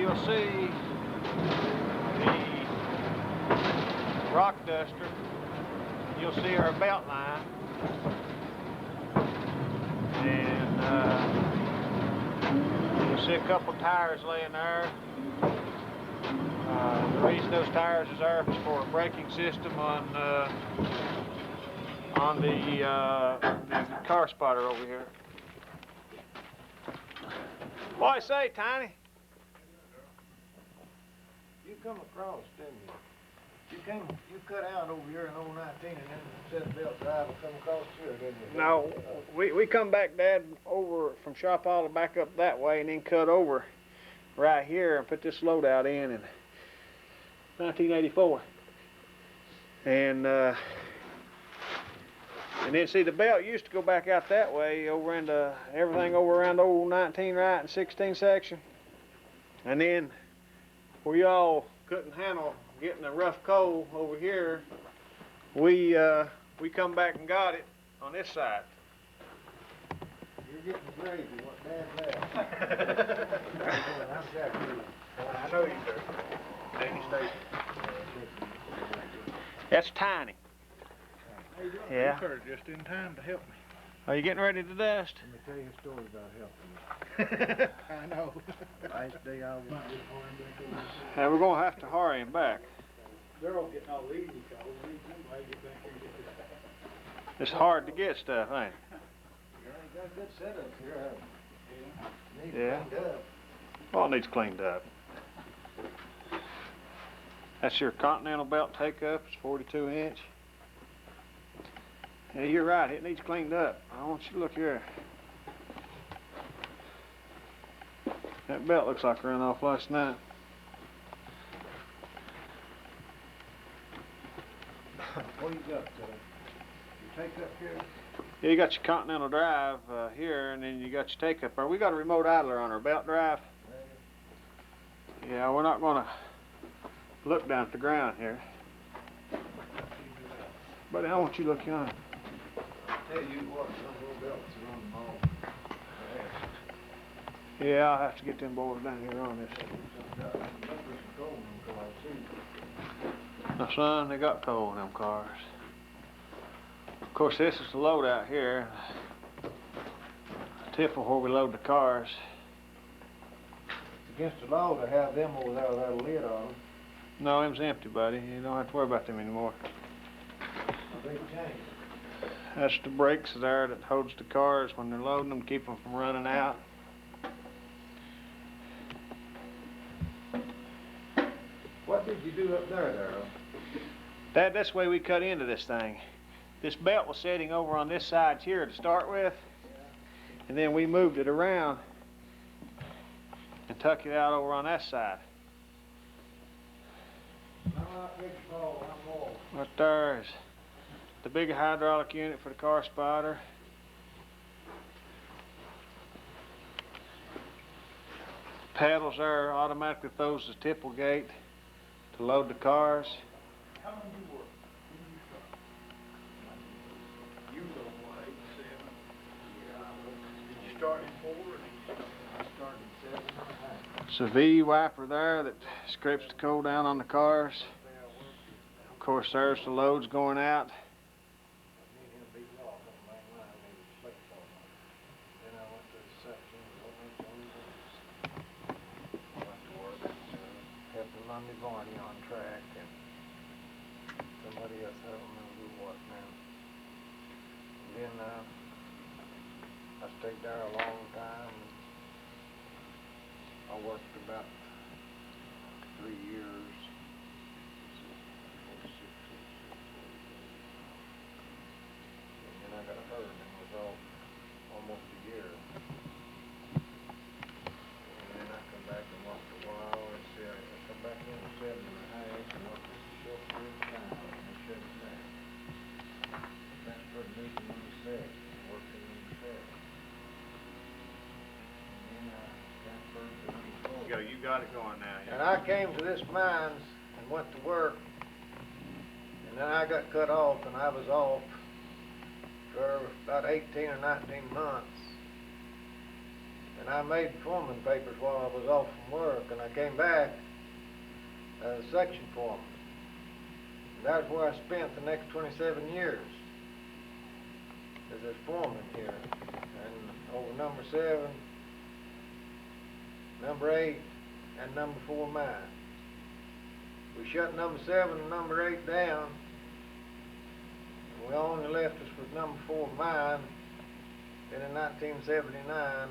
you'll see the rock duster. You'll see our belt line. And you'll see a couple tires laying there. The reason those tires is there is for a braking system on the car spotter over here. What I say, Tiny? You come across, didn't you? You cut out over here in 019 and then set the belt drive and come across here, didn't you? No, we come back, Dad, over from Shop Hollow back up that way and then cut over right here and put this loadout in 1984. And then see the belt used to go back out that way over into everything over around the old 19 right and 16 section. And then where y'all couldn't handle getting the rough coal over here, we come back and got it on this side. You're getting gravy, what Dad left. I'm Jack Reed. I know you, sir. Danny Station. That's Tiny. How you doing? Yeah. You sir, just in time to help me. Are you getting ready to dust? Let me tell you a story about helping me. I know. Last day I was... And we're going to have to hurry him back. They're all getting all easy calls. We need somebody to get back here and get this. It's hard to get stuff, ain't it? You got a good setup here, haven't you? Need Yeah. cleaned up. Well, it needs cleaned up. That's your Continental belt take-up. It's 42 inch. Yeah, you're right. It needs cleaned up. I want you to look here. That belt looks like it ran off last night. What do you got? You take up here? Yeah, you got your Continental drive here, and then you got your take-up there. We got a remote idler on our belt drive. Yeah, we're not going to look down at the ground here. Buddy, I want you to look on. Tell you what, some little belts are on them all. Yeah, I'll have to get them boys down here on this. Now, son, they got coal in them cars. Of course, this is the loadout here. Tipple where we load the cars. It's against the law to have them over there without a lid on them. No, them's empty, buddy. You don't have to worry about them anymore. A big change. That's the brakes there that holds the cars when they're loading them, keep them from running out. What did you do up there, Darrell? That's the way we cut into this thing. This belt was sitting over on this side here to start with, and then we moved it around and tucked it out over on that side. Right there is the big hydraulic unit for the car spotter. Paddles there automatically throws the tipple gate to load the cars. How long you work? When did you start? You was on what, 87? Yeah, I was. Did you start in 4 or did you start? I started in 7. It's a V wiper there that scrapes the coal down on the cars. Of course, there's the loads going out. Monday morning on track and somebody else, I don't know who what now. And then I stayed there a long time. I worked about 3 years. And then I got hurt and was off almost a year. And then I come back and worked a while and see I come back in 7 and worked just a short period of time and they shut it down. Transferred me to number 6 and worked in number 7. And then I transferred to number 4. You got it going now. And I came to this mines and went to work, and then I got cut off, and I was off for about 18 or 19 months. and I made foreman papers while I was off from work, and I came back as a section foreman. And that's where I spent the next 27 years, as a foreman here. And over number 7, number 8, and number 4 mines. We shut number 7 and number 8 down, and we only left us with number 4 mine. Then in 1979,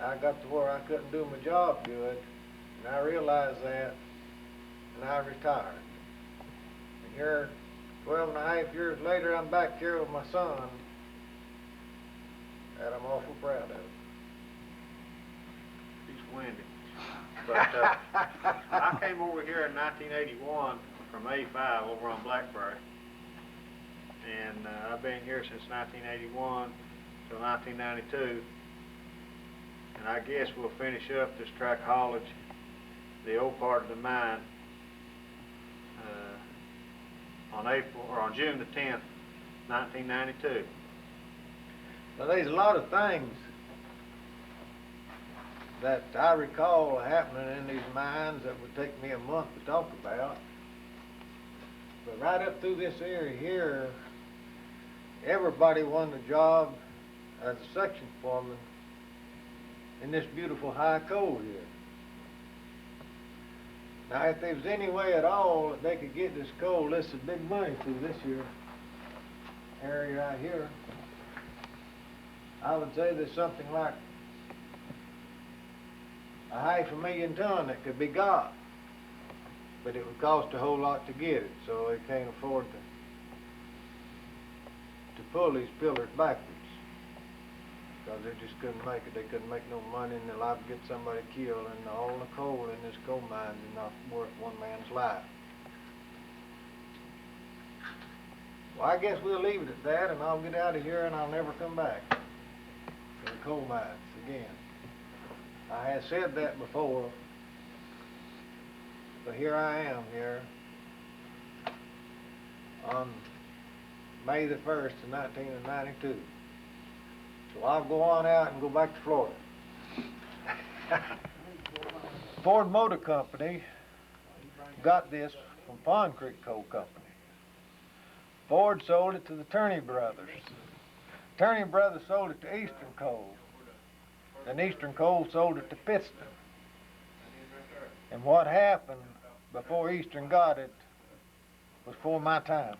I got to where I couldn't do my job good, and I realized that, and I retired. And here, 12 and a half years later, I'm back here with my son, and I'm awful proud of it. He's windy. But I came over here in 1981 from A5 over on Blackberry, and I've been here since 1981 till 1992, and I guess we'll finish up this track haulage, the old part of the mine, on June the 10th, 1992. Now there's a lot of things that I recall happening in these mines that would take me a month to talk about. But right up through this area here, everybody won the job as a section foreman in this beautiful high coal here. Now if there was any way at all that they could get this coal, this is big money through this here area right here, I would say there's something like 500,000 tons that could be got, but it would cost a whole lot to get it, so they can't afford to pull these pillars backwards, because they just couldn't make it. They couldn't make no money, and they'll have to get somebody killed, and all the coal in this coal mine is not worth one man's life. Well, I guess we'll leave it at that, and I'll get out of here, and I'll never come back to the coal mines again. I have said that before, but here I am here on May the 1st of 1992. So I'll go on out and go back to Florida. Ford Motor Company got this from Pond Creek Coal Company. Ford sold it to the Turney Brothers. Turney Brothers sold it to Eastern Coal. And Eastern Coal sold it to Pittston. And what happened before Eastern got it was for my time.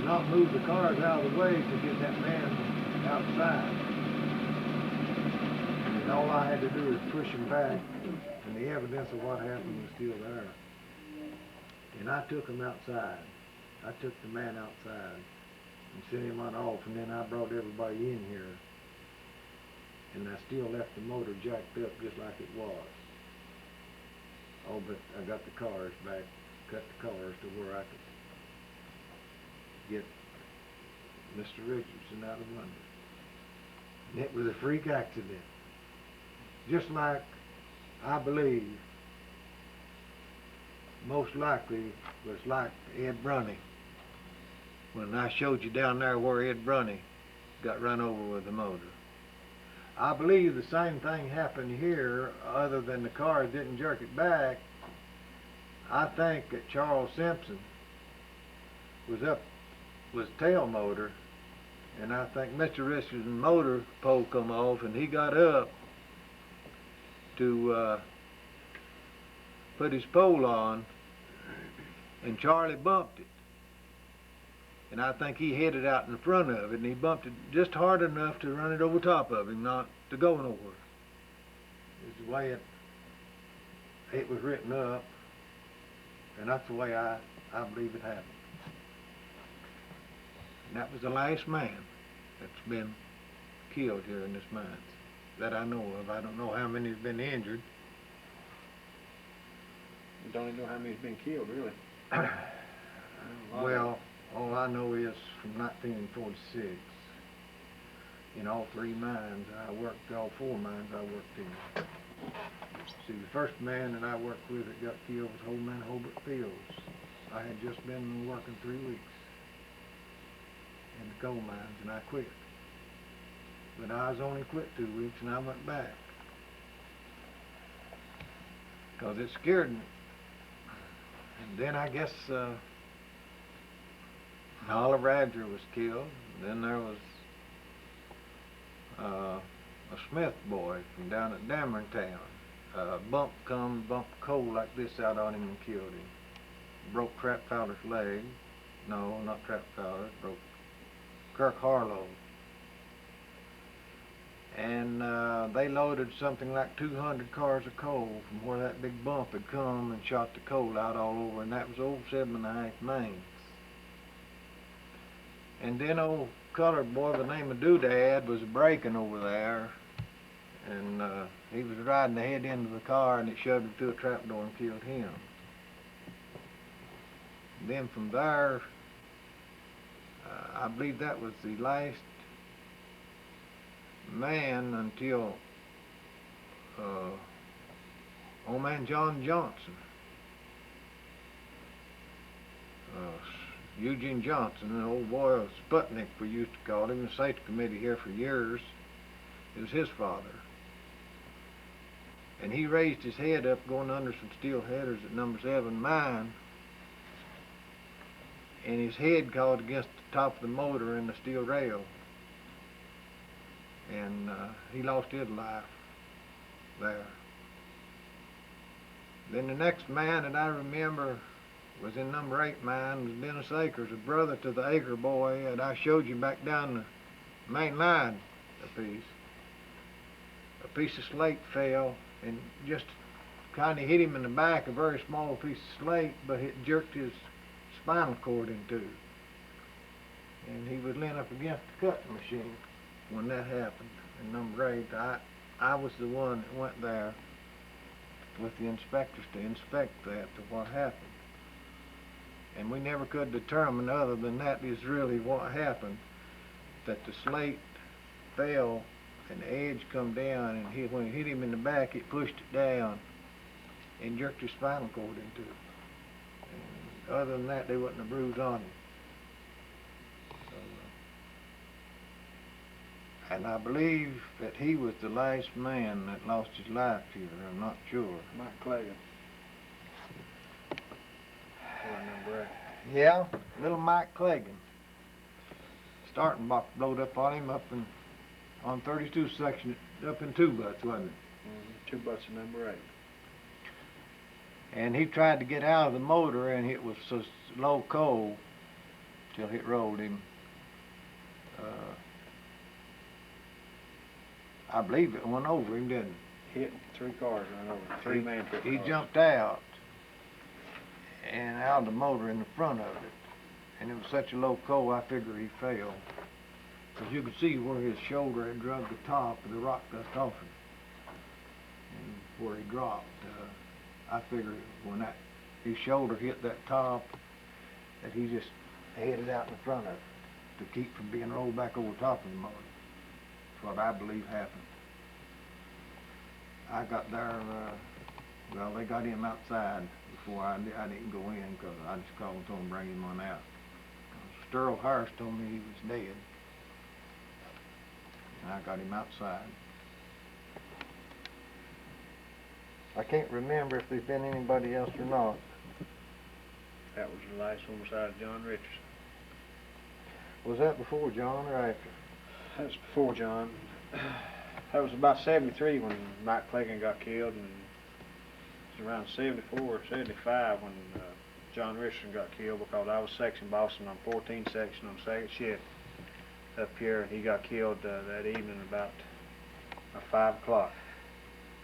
Not move the cars out of the way to get that man outside. And all I had to do was push him back, and the evidence of what happened was still there. And I took him outside. I took the man outside and sent him on off, and then I brought everybody in here. And I still left the motor jacked up just like it was. Oh, but I got the cars back, cut the cars to where I could get Mr. Richardson out of under. And it was a freak accident. Just like, I believe, most likely was like Ed Brunny. When I showed you down there where Ed Brunny got run over with the motor. I believe the same thing happened here, other than the car didn't jerk it back. I think that Charles Simpson was tail motor, and I think Mr. Richardson's motor pole come off, and he got up to put his pole on, and Charlie bumped it. And I think he hit it out in front of it, and he bumped it just hard enough to run it over top of him, not to go nowhere. It's the way it was written up, and that's the way I believe it happened. And that was the last man that's been killed here in this mines that I know of. I don't know how many have been injured. You don't even know how many's been killed, really. Well, all I know is from 1946, in all 3 mines I worked, all 4 mines I worked in. See, the first man that I worked with that got killed was Holman Hobart Fields. I had just been working 3 weeks in the coal mines, and I quit. but I was only quit 2 weeks and I went back. 'Cause it scared me. And then I guess Olive Radger was killed. Then there was a Smith boy from down at Dameron Town. Bumped coal like this out on him and killed him. Broke Trap Fowler's leg. No, not Trap Fowler. Broke Kirk Harlow. And they loaded something like 200 cars of coal from where that big bump had come and shot the coal out all over, and that was old 7.5 Main. And then old colored boy by the name of Doodad was braking over there, and he was riding the head end of the car, and it shoved him through a trapdoor and killed him. And then from there, I believe that was the last man until old man John Johnson, Eugene Johnson, an old boy, Sputnik we used to call him, the safety committee here for years. It was his father. And he raised his head up going under some steel headers at number 7 mine, and his head caught against the top of the motor in the steel rail. And he lost his life there. Then the next man that I remember was in number 8 mine, was Dennis Akers, a brother to the Aker boy that I showed you back down the main line a piece. A piece of slate fell and just kind of hit him in the back, a very small piece of slate, but it jerked his spinal cord in two. And he was leaning up against the cutting machine when that happened in number 8. I was the one that went there with the inspectors to inspect that, to what happened. And we never could determine, other than that is really what happened, that the slate fell and the edge come down, and when it hit him in the back, it pushed it down and jerked his spinal cord in two. And other than that, there wasn't a bruise on him. And I believe that he was the last man that lost his life here. I'm not sure. Mike Cleggan. Number 8. Yeah, little Mike Cleggan. Starting box blowed up on him on 32 section, up in 2 butts, wasn't it? 2 butts of number 8. And he tried to get out of the motor, and it was so low coal till it rolled him. I believe it went over him, didn't it? Hit 3 cars, ran over 3 man truck He cars. jumped out and out of the motor in the front of it. And it was such a low coal, I figure he fell. Because you could see where his shoulder had drugged the top of the rock dust off him. And where he dropped. I figured when his shoulder hit that top, that he just headed out in front of it to keep from being rolled back over top of the motor. That's what I believe happened. I got there, well, they got him outside before I didn't go in, because I just called and told them to bring him on out. Sterl Harris told me he was dead, and I got him outside. I can't remember if there's been anybody else or not. That was the last one beside John Richardson. Was that before John or after? That was before John. That was about 73 when Mike Cleggan got killed, and it was around 74 or 75 when John Richardson got killed, because I was section boss and I'm 14 section on 2nd shift up here, and he got killed that evening about 5 o'clock.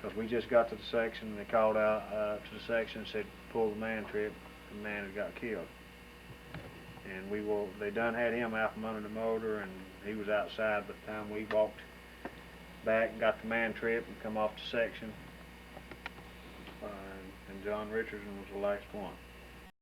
Because we just got to the section, and they called out to the section and said, pull the man trip, the man had got killed. And they done had him out from under the motor, and he was outside by the time we walked back and got the man trip and come off the section. And John Richardson was the last one.